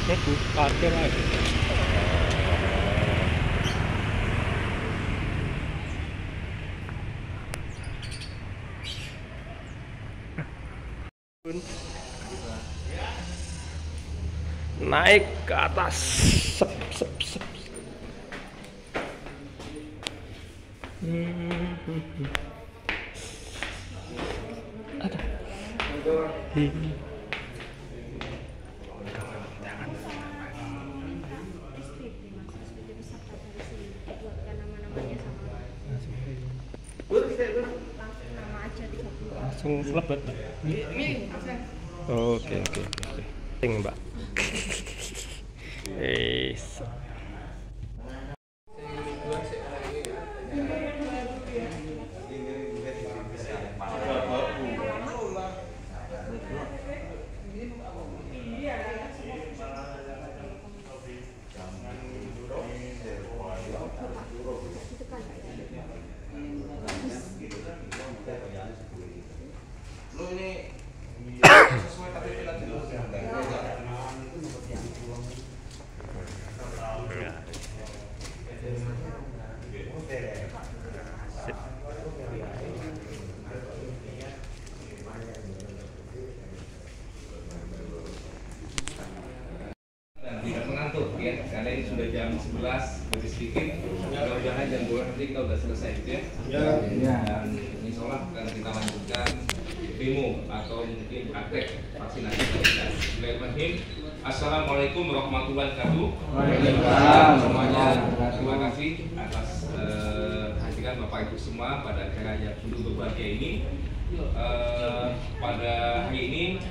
Itu parkir aja. Naik ke atas. Sep, sep, sep. Ada. Ini. Langsung selebet. Oke. Ting, Mbak. Ya, karena ini sudah jam 11 lebih sedikit. Mudah-mudahan jam 2 nanti kita sudah selesai itu ya. Dan insya Allah akan kita lanjutkan demo atau mungkin praktek vaksinasi. Bismillahirrahmanirrahim. Assalamualaikum warahmatullahi wabarakatuh. Waalaikumsalam semuanya. Terima kasih atas kehadiran Bapak Ibu semua pada acara yang penuh berbahagia ini. Pada hari ini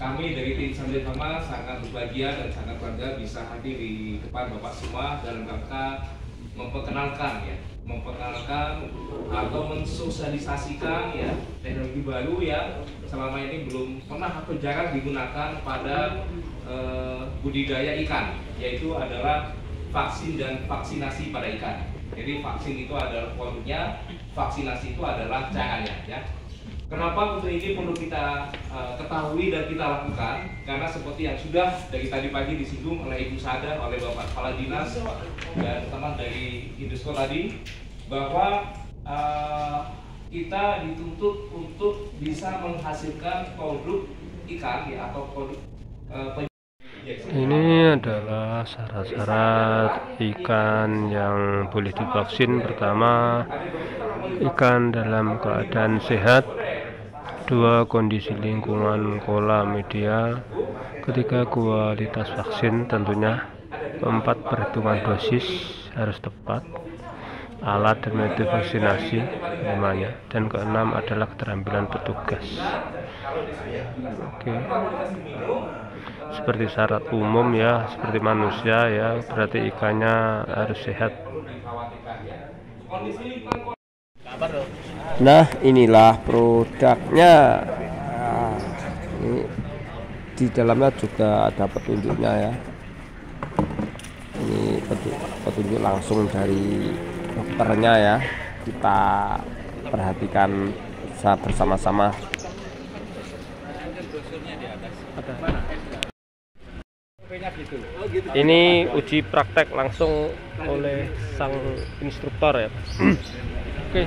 kami dari tim Sambil Sama sangat berbahagia dan sangat bangga bisa hadir di depan Bapak semua dalam rangka memperkenalkan atau mensosialisasikan ya teknologi baru yang selama ini belum pernah atau jarang digunakan pada budidaya ikan, yaitu adalah vaksin dan vaksinasi pada ikan. Jadi vaksin itu adalah produknya, vaksinasi itu adalah caranya ya. Kenapa untuk ini perlu kita ketahui dan kita lakukan? Karena seperti yang sudah dari tadi pagi disinggung oleh Ibu Sada, oleh Bapak Kepala Dinas dan teman dari Industri tadi, bahwa kita dituntut untuk bisa menghasilkan produk ikan ya, atau produk Ini adalah syarat-syarat ikan yang boleh divaksin. Pertama, ikan dalam keadaan sehat. 2, kondisi lingkungan kolam media. 3, kualitas vaksin tentunya. 4, perhitungan dosis harus tepat. Alat dan metode vaksinasi namanya. Dan 6 adalah keterampilan petugas. Oke. Seperti syarat umum ya, seperti manusia ya, berarti ikannya harus sehat. Nah, inilah produknya. Nah, ini di dalamnya juga ada petunjuknya ya. Ini petunjuk langsung dari dokternya ya. Kita perhatikan bersama-sama. Ini uji praktek langsung oleh sang instruktur ya. Oke.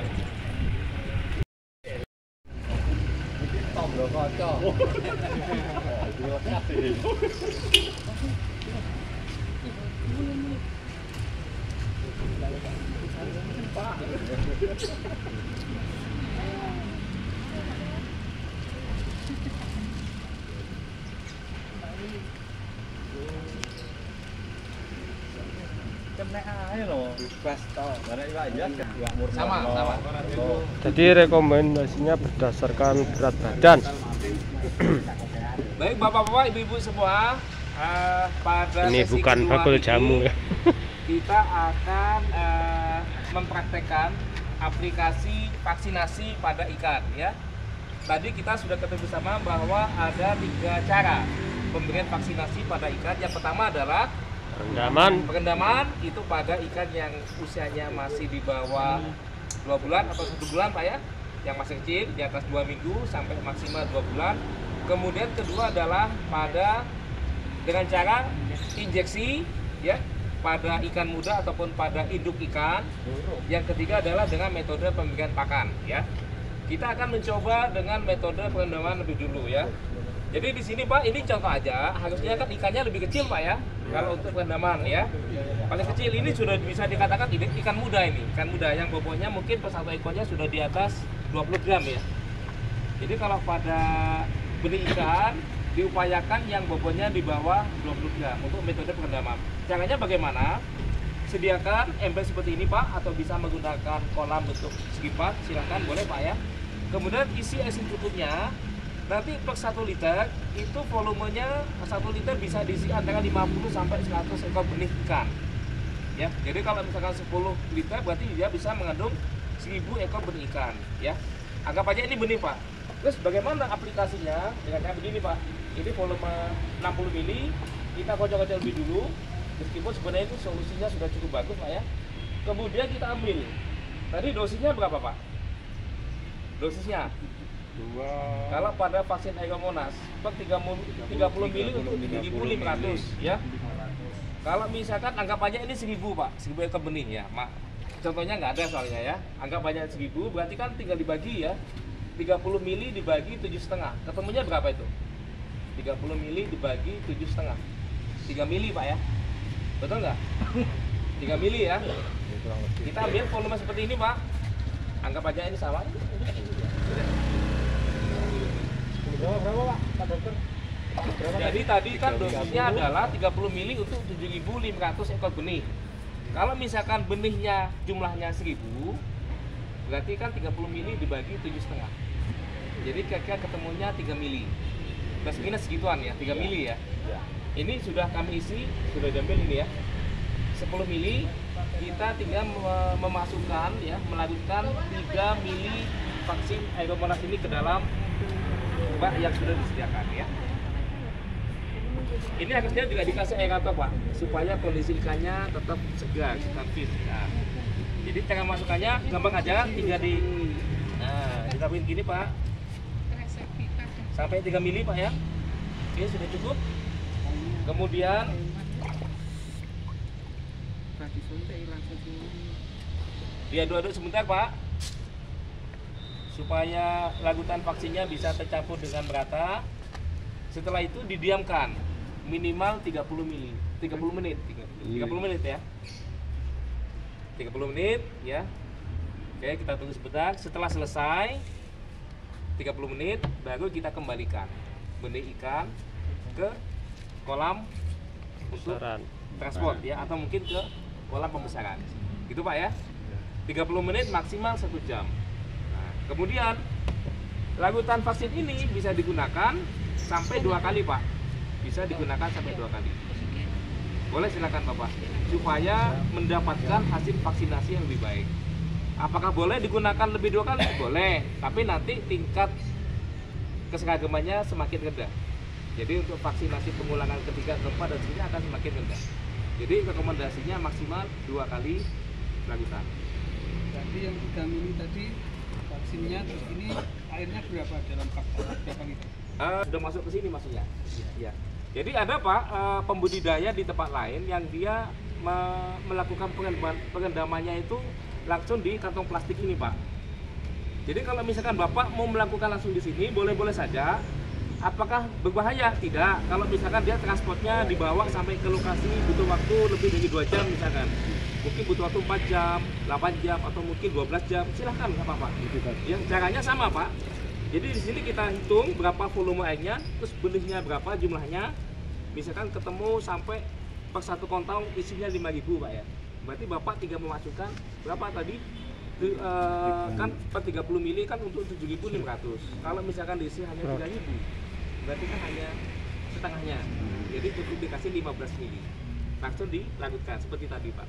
sama. Jadi rekomendasinya berdasarkan berat badan. Baik Bapak-bapak, Ibu-ibu semua, pada Ini sesi bukan kedua bakul ini, jamu ya. kita akan mempraktekkan aplikasi vaksinasi pada ikan ya. Tadi kita sudah ketahui bersama bahwa ada 3 cara pemberian vaksinasi pada ikan. Yang pertama adalah perendaman itu pada ikan yang usianya masih di bawah 2 bulan atau 1 bulan Pak ya, yang masih kecil di atas 2 minggu sampai maksimal 2 bulan. Kemudian kedua adalah dengan cara injeksi ya pada ikan muda ataupun pada induk ikan. Yang ketiga adalah dengan metode pemberian pakan ya. Kita akan mencoba dengan metode perendaman lebih dulu ya. Jadi di sini Pak, ini contoh aja, harusnya kan ikannya lebih kecil Pak ya. Kalau untuk perendaman ya, paling kecil ini sudah bisa dikatakan ikan muda ini, ikan muda yang bobotnya mungkin per satu ekornya sudah di atas 20 gram ya. Jadi kalau pada benih ikan diupayakan yang bobotnya di bawah 20 gram untuk metode perendaman. Caranya bagaimana? Sediakan ember seperti ini Pak, atau bisa menggunakan kolam bentuk segi 4, silahkan boleh Pak ya. Kemudian isi air secukupnya. Nanti per 1 liter itu volumenya 1 liter bisa diisi antara 50 sampai 100 ekor benih ikan. Ya, jadi kalau misalkan 10 liter berarti dia bisa mengandung 1000 ekor benih ikan. Ya, anggap aja ini benih Pak. Terus bagaimana aplikasinya? Dengan cara begini Pak. Ini volume 60 mili, kita kocok-kocok lebih dulu. Meskipun sebenarnya itu solusinya sudah cukup bagus Pak ya. Kemudian kita ambil. Tadi dosisnya berapa Pak? Dosisnya? Kalau pada vaksin Airomonas per 30 mili untuk 7.500 ya. Kalau misalkan anggap aja ini 1000 Pak, 1000 ekor benih ya. Contohnya nggak ada soalnya ya. Anggap aja 1000 berarti kan tinggal dibagi ya. 30 mili dibagi 7,5. Ketemunya berapa itu? 30 mili dibagi 7,5. 3 mili Pak ya. Betul nggak? 3 mili ya. Kita ambil volume seperti ini Pak. Anggap aja ini sama. Berapa Pak Dokter? Jadi tadi kan dosisnya adalah 30 mili untuk 7.500 ekor benih. Kalau misalkan benihnya jumlahnya 1000, berarti kan 30 mili dibagi 7,5. Jadi kira-kira ketemunya 3 mili. Plus minus segituan ya, 3 mili ya. Ini sudah kami isi, sudah diambil ini ya. 10 mili, kita tinggal memasukkan ya, melanjutkan 3 mili vaksin Airomonas ini ke dalam bak yang sudah disediakan ya. Ini harusnya juga dikasih air atau Pak, supaya kondisi ikannya tetap segar, tetap fit. Nah, jadi cara masukkannya gampang aja, tinggal kita bikin gini Pak, sampai 3 mili Pak ya. Oke, sudah cukup. Kemudian diaduk-aduk sebentar Pak, supaya larutan vaksinnya bisa tercampur dengan merata. Setelah itu didiamkan minimal 30 menit ya. 30 menit ya. Oke, kita tunggu sebentar. Setelah selesai 30 menit baru kita kembalikan benih ikan ke kolam untuk transport ya, atau mungkin ke kolam pembesaran. Gitu Pak ya. 30 menit maksimal 1 jam. Kemudian larutan vaksin ini bisa digunakan sampai 2 kali Pak. Bisa digunakan sampai 2 kali. Boleh silakan Bapak, supaya mendapatkan hasil vaksinasi yang lebih baik. Apakah boleh digunakan lebih 2 kali? Boleh, tapi nanti tingkat keseragamannya semakin rendah. Jadi untuk vaksinasi pengulangan ketiga, keempat dan seterusnya akan semakin rendah. Jadi rekomendasinya maksimal 2 kali larutan. Jadi yang 3 mili tadi vaksinnya, terus ini airnya berapa dalam cup? Berapa liter? Sudah masuk ke sini maksudnya. Ya. Jadi ada Pak pembudidaya di tempat lain yang dia melakukan perendamannya itu langsung di kantong plastik ini Pak. Jadi kalau misalkan Bapak mau melakukan langsung di sini, boleh-boleh saja. Apakah berbahaya? Tidak. Kalau misalkan dia transportnya dibawa sampai ke lokasi butuh waktu lebih dari 2 jam misalkan. Mungkin butuh waktu 4 jam, 8 jam, atau mungkin 12 jam, silahkan nggak apa-apa. Yang caranya sama Pak. Jadi di sini kita hitung berapa volume airnya, terus benihnya berapa jumlahnya. Misalkan ketemu sampai per 1 kontong isinya 5.000 Pak ya. Berarti Bapak tinggal memasukkan berapa tadi? Kan per 30 mili kan untuk 7.500. Kalau misalkan diisi hanya 3.000, berarti kan hanya setengahnya. Jadi cukup dikasih 15 mili. Langsung dilanjutkan seperti tadi Pak.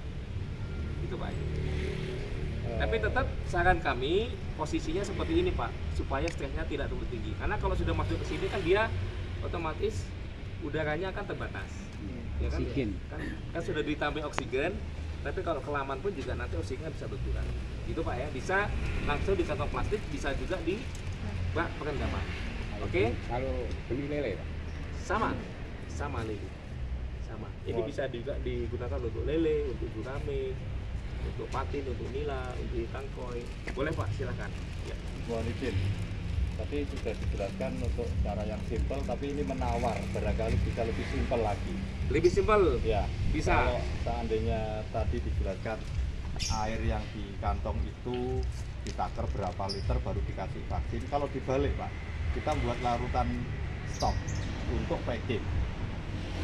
Itu Pak. Tapi tetap saran kami posisinya seperti ini Pak, supaya stresnya tidak terlalu tinggi. Karena kalau sudah masuk ke sini kan dia otomatis udaranya akan terbatas. Ya kan? Kan sudah ditambah oksigen, tapi kalau kelamaan pun juga nanti oksigennya bisa berkurang. Gitu Pak ya, bisa langsung di kantong plastik, bisa juga di bak perendaman. Oke? Kalau benih lele Pak? Sama lele. sama. Ini bisa juga digunakan untuk lele, untuk gurame, untuk patin, untuk nila, untuk ikan koi. Boleh Pak, silakan. Ya. Mohon izin. Tadi sudah dijelaskan untuk cara yang simpel, tapi ini menawar, barangkali bisa lebih simpel lagi. Lebih simpel? Ya, Bisa. Kalau seandainya tadi dijelaskan air yang di kantong itu ditaker berapa liter baru dikasih vaksin. Kalau dibalik Pak, kita buat larutan stok untuk packing.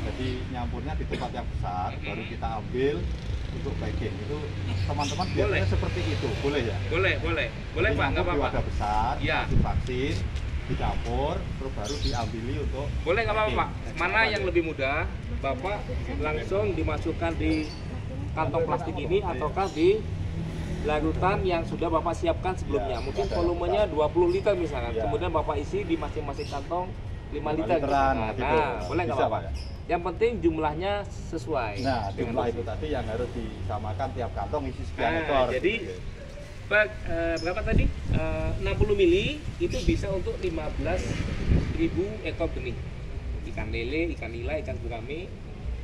Jadi nyampurnya di tempat yang besar, baru kita ambil untuk packing. Itu teman-teman biasanya seperti itu, boleh ya? Boleh Jadi Pak, nggak nyampur di apa-apa. wadah besar, Iya. kasih vaksin, dicampur, terus baru diambili untuk Boleh nggak apa-apa Pak. packing. Mana yang lebih mudah, Bapak langsung dimasukkan di kantong plastik ini ataukah di larutan yang sudah Bapak siapkan sebelumnya. Ya, Mungkin ada volumenya 20 liter misalkan. Ya. Kemudian Bapak isi di masing-masing kantong 5 liter. literan, misalkan. gitu. Nah, boleh nggak Bisa, Bapak? Pak, ya? Yang penting jumlahnya sesuai. Nah, dengan jumlah dosis. itu tadi yang harus disamakan tiap kantong isi sekian Nah, ekor. jadi Pak, berapa tadi? 60 mili itu bisa untuk 15.000 ekor benih. Ikan lele, ikan nila, ikan gurame,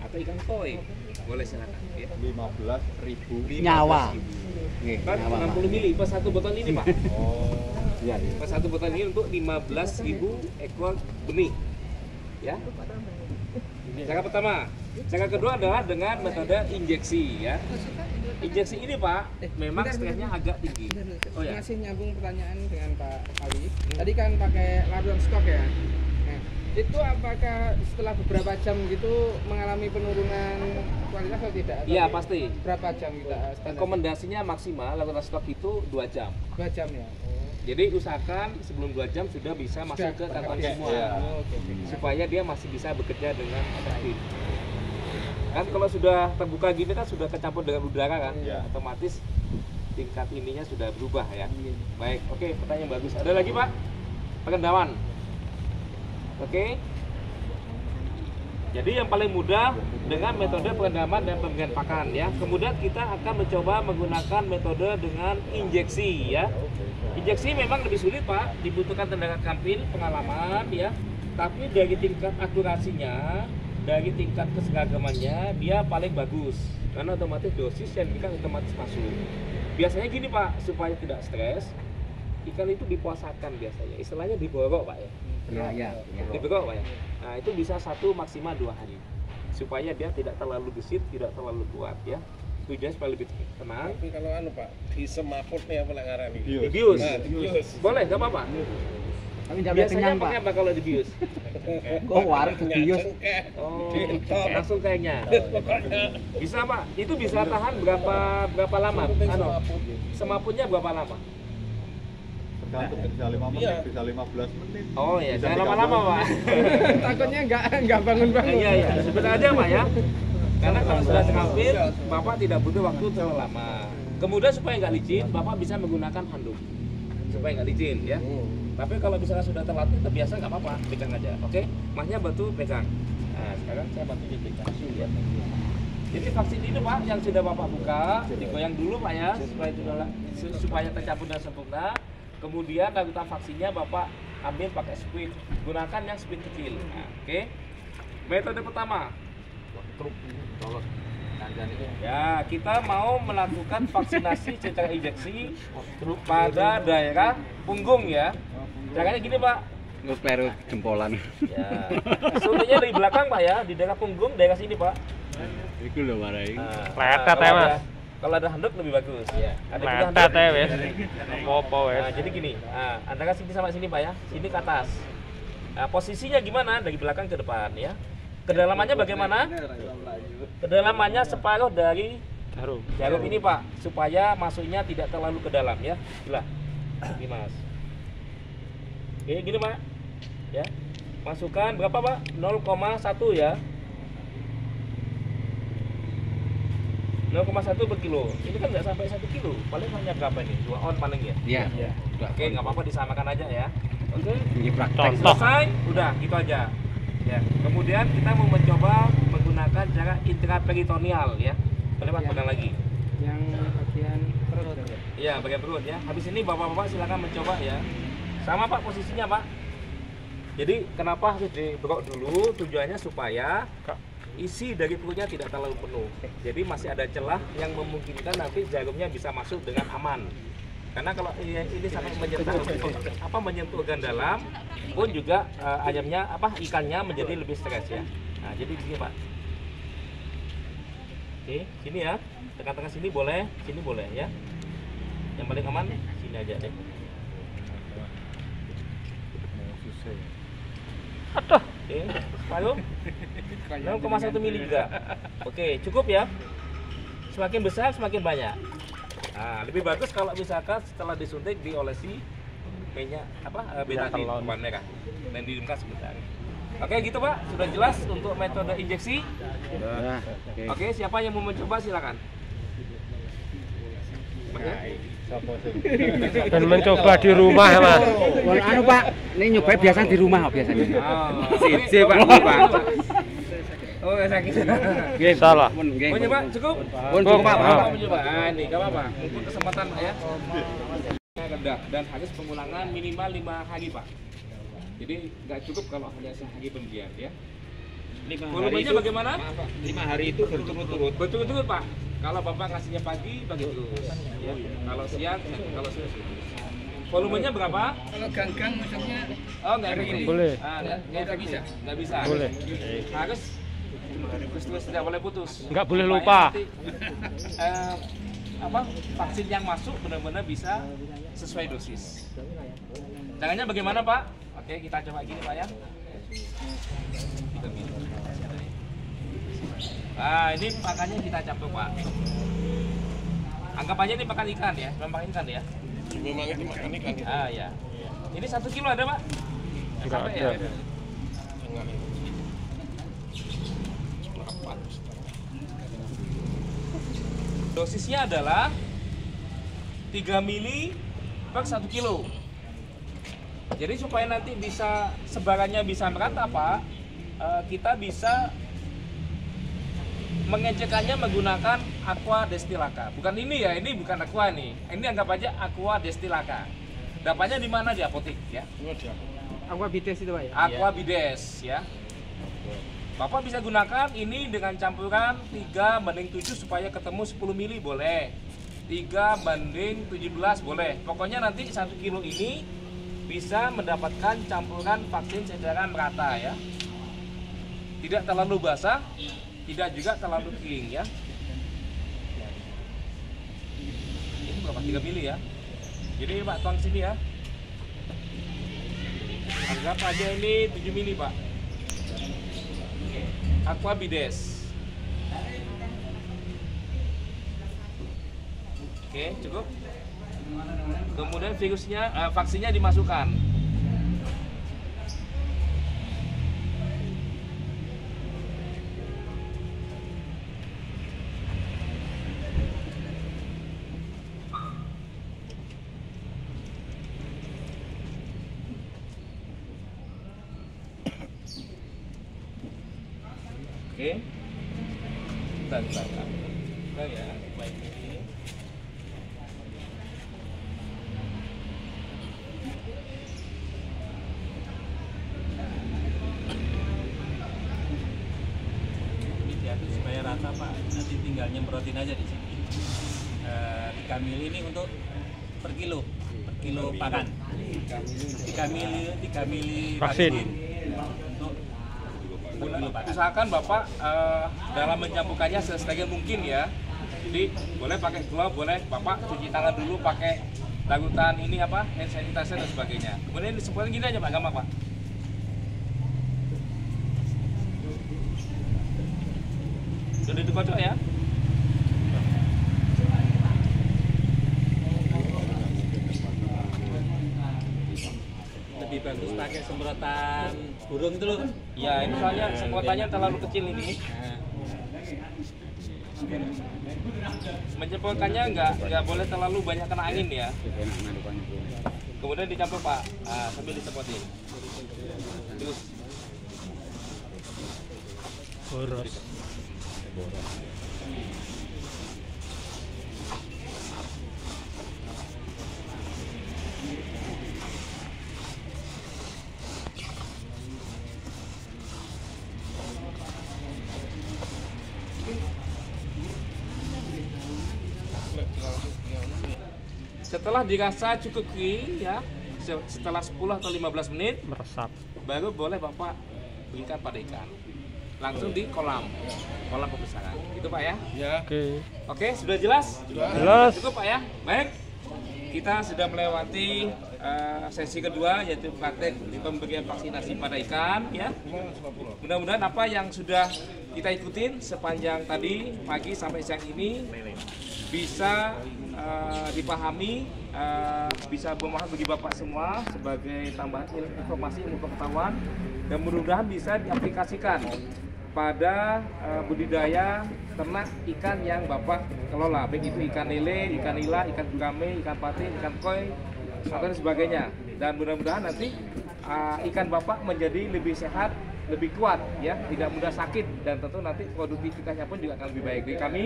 atau ikan koi. Boleh silakan. Ya. 15.000 Nyawa. 15.000. Pak, 60 mili per satu botol ini Pak. Oh, iya. Per satu botol ini untuk 15.000 ekor benih. Ya. Cara pertama. Cara kedua adalah dengan metode injeksi ya. Injeksi ini Pak, memang stresnya agak tinggi. Oh ya. Masih nyambung pertanyaan dengan Pak Ali. Tadi kan pakai larutan stok ya. Nah, itu apakah setelah beberapa jam gitu mengalami penurunan kualitas atau tidak? Atau Iya pasti. Berapa jam kita standar? Rekomendasinya maksimal larutan stok itu 2 jam. 2 jam ya. Jadi usahakan sebelum 2 jam sudah bisa masuk ke kantong pakai. semua. Iya. Oh, oke. Supaya dia masih bisa bekerja dengan efektif. Kan kalau sudah terbuka gini kan sudah kecampur dengan udara kan, Iya. otomatis tingkat ininya sudah berubah ya. Iya. Baik, oke, pertanyaan bagus. Ada lagi Pak? Pengendawan. Oke. Jadi yang paling mudah dengan metode perendaman dan pemberian pakan ya. Kemudian kita akan mencoba menggunakan metode dengan injeksi ya. Injeksi memang lebih sulit Pak, dibutuhkan tenaga kampil, pengalaman ya. Tapi dari tingkat akurasinya, dari tingkat keseragamannya, dia paling bagus. Karena otomatis dosis yang diberikan otomatis masuk. Biasanya gini Pak, supaya tidak stres, ikan itu dipuasakan biasanya. Istilahnya diborok Pak ya. Ya. Diborok Pak ya. Nah itu bisa 1 maksimal 2 hari. Supaya dia tidak terlalu gesit, tidak terlalu kuat ya. Tujuannya supaya lebih tenang. Tapi kalau anu Pak, di semaput nih apa ngarani? Dibius. Nah, dibius. Boleh, nggak apa-apa. Tapi jangan Biasanya kenyang, Pak. pakai apa kalau dibius? Kok warak kebius? Oh, langsung kayaknya. Bisa Pak, itu bisa tahan berapa lama? Anu, semaputnya berapa lama? tergantung bisa 5 menit, Iya. bisa 15 menit. Oh ya, Bisa jangan 30 lama-lama Pak. Takutnya nggak bangun-bangun. Iya iya, sebentar aja Pak ya. Karena kalau sudah terampil, Bapak tidak butuh waktu terlalu lama. Kemudian supaya nggak licin, Bapak bisa menggunakan handuk supaya nggak licin ya. Tapi kalau misalnya sudah terlatih, terbiasa nggak apa-apa, pegang aja. Oke, Masnya bantu pegang. Nah, sekarang saya bantu pegang ya. Jadi vaksin ini Pak yang sudah Bapak buka, digoyang dulu Pak ya, supaya tercampur dan sempurna. Kemudian larutan vaksinnya Bapak ambil pakai squid, gunakan yang squid kecil. Nah, oke. Metode pertama. Ya, kita mau melakukan vaksinasi secara injeksi pada daerah punggung ya. Caranya gini Pak. Ngeperu jempolan. Ya. Suntiknya dari belakang Pak ya, di daerah punggung, daerah sini Pak. Iku lho marai. Letet ya, Mas. Kalau ada handuk lebih bagus. Ya. Ada juga Letet handuk. ya wes. Apa-apa wes. Nah, jadi gini, antara sini sama sini Pak ya, sini ke atas. Nah, posisinya gimana? Dari belakang ke depan ya. Kedalamannya bagaimana? Kedalamannya separuh dari jarum ini Pak, supaya masuknya tidak terlalu ke dalam ya. Gila. Ini Mas. Oke, gini Pak. Ya. Masukkan berapa Pak? 0,1 ya. 0,1 per kilo. Ini kan nggak sampai 1 kilo. Paling hanya berapa nih? 2 on paling ya? Iya. Oke, nggak apa-apa disamakan aja ya. Oke. Ini praktek. Selesai, udah gitu aja. Ya. Kemudian kita mau mencoba menggunakan cara intraperitoneal ya. Boleh Pak, pegang lagi. Yang bagian perut ya. Iya, bagian perut ya. Habis ini Bapak-bapak silakan mencoba ya. Sama Pak posisinya Pak. Jadi kenapa harus diberok dulu? Tujuannya supaya isi dari peluknya tidak terlalu penuh. Jadi masih ada celah yang memungkinkan nanti jarumnya bisa masuk dengan aman. Karena kalau ini sampai menyentuh organ dalam pun juga ikannya menjadi lebih stres ya. Nah, jadi di sini Pak. Oke, sini ya. Tengah-tengah sini boleh ya. Yang paling aman sini aja deh. Aduh. Oke, lalu 6,1 mili juga. Oke, cukup ya. Semakin besar semakin banyak. Nah, lebih bagus kalau misalkan setelah disuntik diolesi minyak betadine warna merah dan didemkan sebentar. Oke, gitu Pak. Sudah jelas untuk metode injeksi. Oke, siapa yang mau mencoba silakan. Dan mencoba di rumah Mas. Anu Pak, ini nyoba biasa di rumah biasanya. Sip Pak. Oh, sakit. Salah. Mau nyoba cukup? Cukup Pak. Mau mencoba. Ini enggak apa-apa. Untuk kesempatan Pak ya. Rendah dan harus pengulangan minimal 5 hari Pak. Jadi nggak cukup kalau hanya sehari pemberian ya. 5 Volumenya bagaimana? 5 hari itu berturut-turut. Berturut-turut Pak. Kalau Bapak ngasihnya pagi terus. Ya. Kalau siang, kalau sore. Volumenya berapa? Kalau ganggang maksudnya Oh, nggak begini. Boleh. Nggak bisa. Nggak bisa. Boleh. Harus terus tidak boleh putus. Nggak boleh Supaya lupa. nanti, vaksin yang masuk benar-benar bisa sesuai dosis. Caranya bagaimana Pak? Oke, kita coba gini Pak ya. Nah, ini pakannya kita campur Pak. Anggap aja ini pakan ikan ya, memang ikan ya. Memang itu makan ikan. Ah ya. Ini 1 kilo ada Pak? Tidak Sampai ada. ya? Dosisnya adalah 3 mili per 1 kilo. Jadi supaya nanti bisa sebarannya bisa merata Pak, kita bisa mengecekannya menggunakan aqua destilaka. Bukan ini ya, ini bukan aqua nih. Ini anggap aja aqua destilaka. Dapatnya di mana di apotek ya? Aqua bides itu Pak ya? Aqua bides ya. Bapak bisa gunakan ini dengan campuran 3:7 supaya ketemu 10 mili boleh. 3:17 boleh. Pokoknya nanti 1 kilo ini bisa mendapatkan campuran vaksin secara merata ya. Tidak terlalu basah, tidak juga terlalu kering ya. Ini berapa? 3 mili ya. Jadi Pak tuang sini ya. Anggap aja ini 7 mili Pak. Aqua bides. Oke, cukup. Kemudian vaksinnya dimasukkan. Oke. Bentar. Ya, baik ini. Diatur supaya rata Pak, nanti tinggal nyemprotin aja di sini. 3 mili ini untuk per kilo pakan. 3 mili Vaksin. Untuk per kilo pakan. Usahakan Bapak dalam mencampurkannya sesteril mungkin ya. Jadi boleh pakai glove, boleh Bapak cuci tangan dulu pakai larutan ini hand sanitizer dan sebagainya. Kemudian disemprotkan gini aja Pak, gampang Pak. Sudah dikocok ya. Lebih bagus pakai semprotan burung itu loh. Ya ini soalnya semprotannya terlalu kecil ini. Menyemprotkannya nggak boleh terlalu banyak kena angin ya. Kemudian dicampur Pak, sambil disemprotin. Terus Boros. Setelah dirasa cukup kering ya, setelah 10 atau 15 menit Meresap. baru boleh Bapak berikan pada ikan. Langsung di kolam pembesaran. Itu Pak ya. Oke. Oke, sudah jelas? Jelas. Cukup Pak ya. Baik. Kita sudah melewati sesi kedua yaitu praktek di pemberian vaksinasi pada ikan ya. Mudah-mudahan apa yang sudah kita ikutin sepanjang tadi pagi sampai siang ini bisa dipahami, bisa bermanfaat bagi Bapak semua sebagai tambahan informasi, ilmu pengetahuan, dan mudah-mudahan bisa diaplikasikan pada budidaya ternak ikan yang Bapak kelola, baik itu ikan lele, ikan nila, ikan gurame, ikan patin, ikan koi, atau sebagainya. Dan mudah-mudahan nanti ikan Bapak menjadi lebih sehat, lebih kuat, ya, tidak mudah sakit, dan tentu nanti produktivitasnya pun juga akan lebih baik. Jadi kami,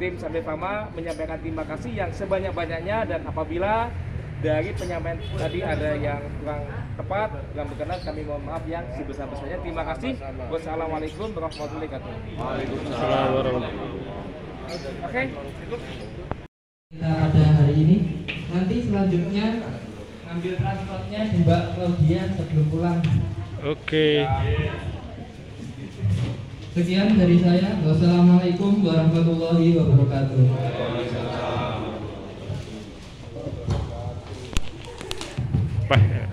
tim Sampai Farma menyampaikan terima kasih yang sebanyak-banyaknya, dan apabila dari penyampaian tadi ada yang kurang tepat, kurang berkenan, kami mohon maaf yang sebesar-besarnya. Terima kasih. Wassalamualaikum warahmatullahi wabarakatuh. Waalaikumsalam warahmatullahi. Oke. Kita pada hari ini, nanti selanjutnya ngambil transportnya di Mbak Claudia sebelum pulang. Oke. Sekian dari saya. Wassalamualaikum warahmatullahi wabarakatuh. Pak.